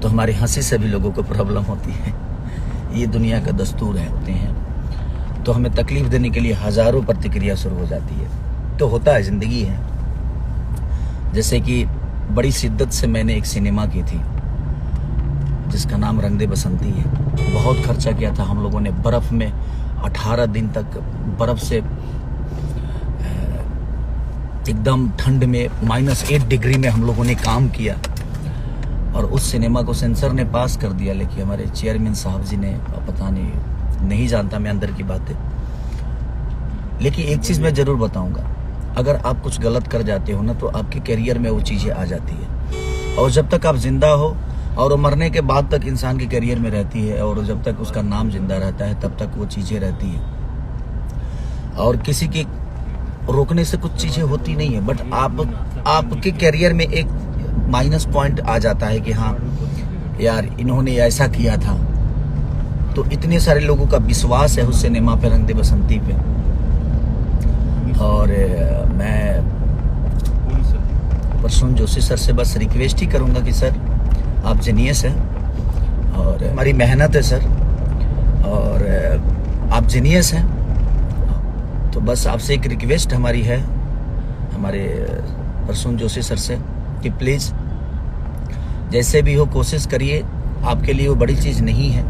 तो हमारी हंसी से भी लोगों को प्रॉब्लम होती है। ये दुनिया का दस्तूर है, होते हैं तो हमें तकलीफ देने के लिए हज़ारों प्रतिक्रिया शुरू हो जाती है। तो होता है, ज़िंदगी है। जैसे कि बड़ी शिद्दत से मैंने एक सिनेमा की थी जिसका नाम रंग दे बसंती है। बहुत खर्चा किया था हम लोगों ने, बर्फ़ में 18 दिन तक बर्फ़ से एकदम ठंड में -8 डिग्री में हम लोगों ने काम किया और उस सिनेमा को सेंसर ने पास कर दिया। लेकिन हमारे चेयरमैन साहब जी ने, पता नहीं जानता मैं अंदर की बातें, लेकिन एक चीज़ मैं ज़रूर बताऊंगा, अगर आप कुछ गलत कर जाते हो ना तो आपके करियर में वो चीज़ें आ जाती है। और जब तक आप जिंदा हो और वो मरने के बाद तक इंसान के करियर में रहती है, और जब तक उसका नाम जिंदा रहता है तब तक वो चीज़ें रहती हैं। और किसी के रोकने से कुछ चीज़ें होती नहीं है, बट आपके करियर में एक माइनस पॉइंट आ जाता है कि हाँ यार इन्होंने ऐसा किया था। तो इतने सारे लोगों का विश्वास है उस सिनेमा पे, रंग दे बसंती पे। और मैं प्रसून जोशी सर से बस रिक्वेस्ट ही करूंगा कि सर आप जीनियस हैं और हमारी मेहनत है सर, और आप जीनियस हैं, तो बस आपसे एक रिक्वेस्ट हमारी है, हमारे प्रसून जोशी सर से, कि प्लीज़ जैसे भी हो कोशिश करिए। आपके लिए वो बड़ी चीज़ नहीं है,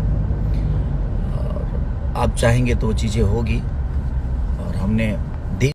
और आप चाहेंगे तो वो चीज़ें होगी। और हमने